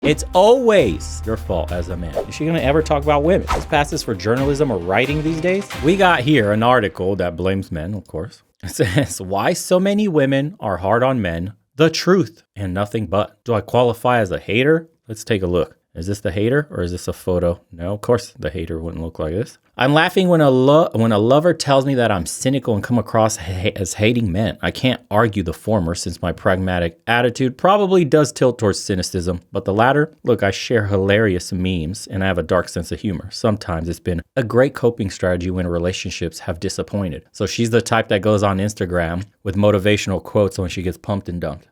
It's always your fault as a man. Is she gonna ever talk about women? This passes for journalism or writing these days. We got here an article that blames men, of course. It says, why so many women are hard on men, the truth and nothing but. Do I qualify as a hater? Let's take a look. Is this the hater or is this a photo? No, of course the hater wouldn't look like this. I'm laughing when a lover tells me that I'm cynical and come across as hating men. I can't argue the former since my pragmatic attitude probably does tilt towards cynicism. But the latter, look, I share hilarious memes and I have a dark sense of humor. Sometimes it's been a great coping strategy when relationships have disappointed. So she's the type that goes on Instagram with motivational quotes when she gets pumped and dumped.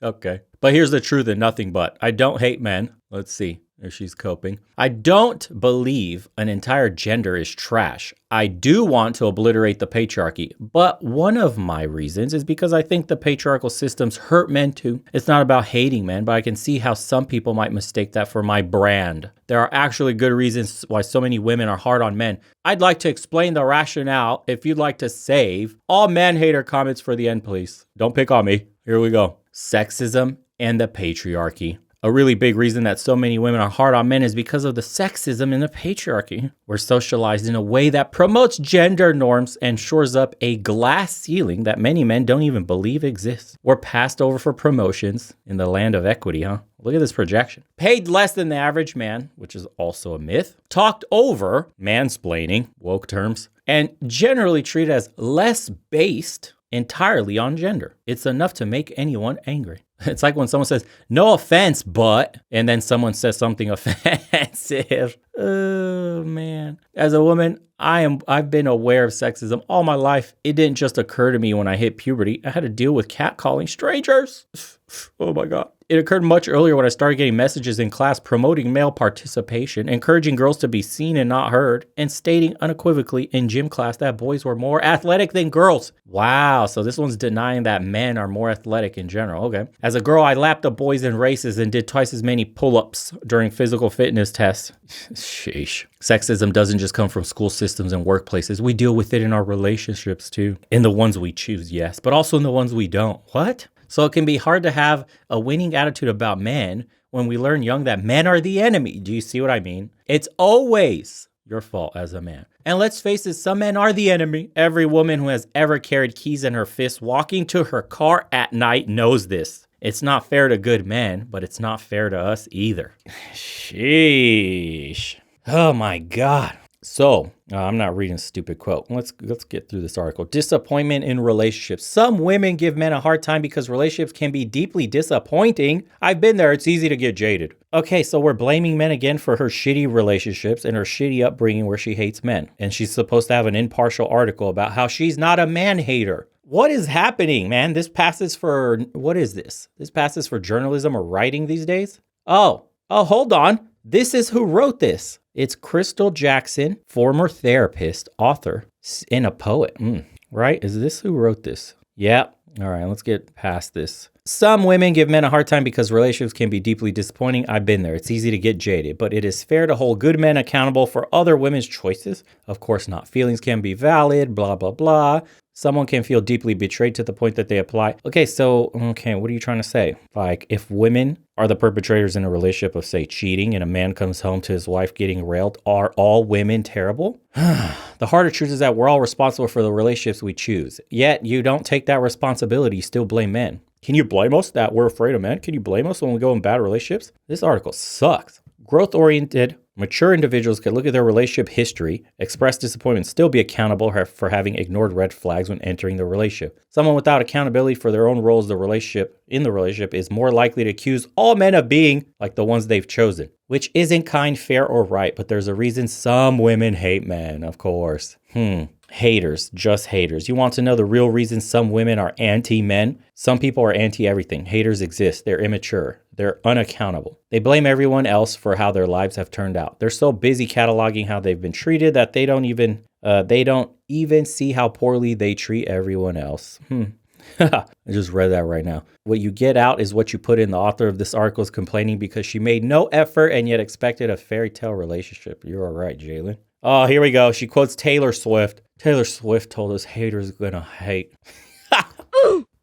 Okay. But here's the truth and nothing but. I don't hate men. Let's see if she's coping. I don't believe an entire gender is trash. I do want to obliterate the patriarchy. But one of my reasons is because I think the patriarchal systems hurt men too. It's not about hating men, but I can see how some people might mistake that for my brand. There are actually good reasons why so many women are hard on men. I'd like to explain the rationale if you'd like to save all man-hater comments for the end, please. Don't pick on me. Here we go. Sexism and the patriarchy. A really big reason that so many women are hard on men is because of the sexism and the patriarchy. We're socialized in a way that promotes gender norms and shores up a glass ceiling that many men don't even believe exists. We're passed over for promotions in the land of equity, huh? Look at this projection. Paid less than the average man, which is also a myth. Talked over, mansplaining, woke terms, and generally treated as less based entirely on gender. It's enough to make anyone angry. It's like when someone says, no offense, but, and then someone says something offensive. Oh, man. As a woman, I've been aware of sexism all my life. It didn't just occur to me when I hit puberty. I had to deal with catcalling strangers. Oh my God. It occurred much earlier when I started getting messages in class promoting male participation, encouraging girls to be seen and not heard, and stating unequivocally in gym class that boys were more athletic than girls. Wow, so this one's denying that men are more athletic in general. Okay. As a girl, I lapped the boys in races and did twice as many pull-ups during physical fitness tests. Sheesh. Sexism doesn't just come from school systems and workplaces. We deal with it in our relationships too. In the ones we choose, yes, but also in the ones we don't. What? So it can be hard to have a winning attitude about men when we learn young that men are the enemy. Do you see what I mean? It's always your fault as a man. And let's face it, some men are the enemy. Every woman who has ever carried keys in her fist walking to her car at night knows this. It's not fair to good men, but it's not fair to us either. Sheesh. Oh my God. So, I'm not reading a stupid quote. Let's get through this article. Disappointment in relationships. Some women give men a hard time because relationships can be deeply disappointing. I've been there. It's easy to get jaded. Okay, so we're blaming men again for her shitty relationships and her shitty upbringing where she hates men. And she's supposed to have an impartial article about how she's not a man hater. What is happening, man? This passes for, what is this? This passes for journalism or writing these days? Oh, hold on. This is who wrote this. It's Crystal Jackson, former therapist, author, and a poet. Right? Is this who wrote this? Yeah. All right, let's get past this. Some women give men a hard time because relationships can be deeply disappointing. I've been there. It's easy to get jaded, but it is fair to hold good men accountable for other women's choices. Of course not. Feelings can be valid, blah, blah, blah. Someone can feel deeply betrayed to the point that they apply. Okay, what are you trying to say? Like, if women are the perpetrators in a relationship of, say, cheating, and a man comes home to his wife getting railed, are all women terrible? The harder truth is that we're all responsible for the relationships we choose. Yet, you don't take that responsibility, you still blame men. Can you blame us that we're afraid of men? Can you blame us when we go in bad relationships? This article sucks. Growth-oriented, mature individuals can look at their relationship history, express disappointment, still be accountable for having ignored red flags when entering the relationship. Someone without accountability for their own roles in the relationship is more likely to accuse all men of being like the ones they've chosen, which isn't kind, fair, or right, but there's a reason some women hate men, of course. Haters, just haters. You want to know the real reason some women are anti-men? Some people are anti-everything. Haters exist. They're immature. They're unaccountable. They blame everyone else for how their lives have turned out. They're so busy cataloging how they've been treated that they don't even see how poorly they treat everyone else. I just read that right now. What you get out is what you put in. The author of this article is complaining because she made no effort and yet expected a fairy tale relationship. You're all right, Jalen. Oh, here we go. She quotes Taylor Swift. Taylor Swift told us haters gonna hate.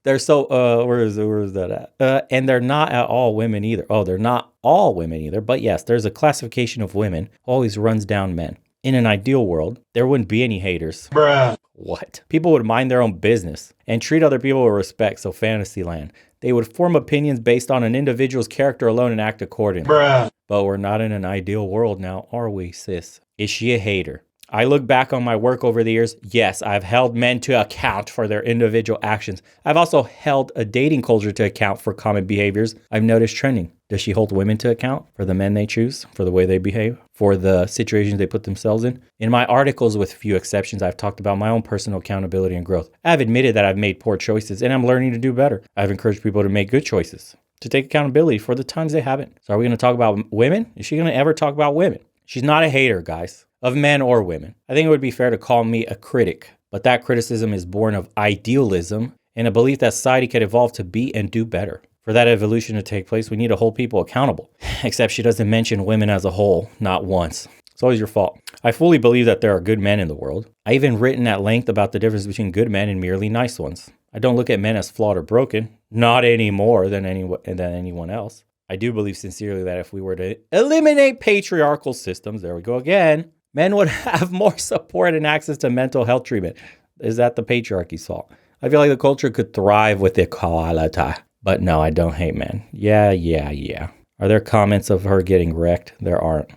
They're so, where is that at? And they're not at all women either. Oh, they're not all women either. But yes, there's a classification of women who always runs down men. In an ideal world, there wouldn't be any haters. Bruh. What? People would mind their own business and treat other people with respect. So fantasy land. They would form opinions based on an individual's character alone and act accordingly. Bruh. But we're not in an ideal world now, are we, sis? Is she a hater? I look back on my work over the years. Yes, I've held men to account for their individual actions. I've also held a dating culture to account for common behaviors I've noticed trending. Does she hold women to account for the men they choose, for the way they behave, for the situations they put themselves in? In my articles, with few exceptions, I've talked about my own personal accountability and growth. I've admitted that I've made poor choices and I'm learning to do better. I've encouraged people to make good choices, to take accountability for the times they haven't. So are we going to talk about women? Is she going to ever talk about women? She's not a hater, guys, of men or women. I think it would be fair to call me a critic, but that criticism is born of idealism and a belief that society could evolve to be and do better. For that evolution to take place, we need to hold people accountable. Except she doesn't mention women as a whole, not once. It's always your fault. I fully believe that there are good men in the world. I've even written at length about the difference between good men and merely nice ones. I don't look at men as flawed or broken, not any more than anyone else. I do believe sincerely that if we were to eliminate patriarchal systems, there we go again, men would have more support and access to mental health treatment. Is that the patriarchy's fault? I feel like the culture could thrive with equality. But no, I don't hate men. Yeah. Are there comments of her getting wrecked? There aren't.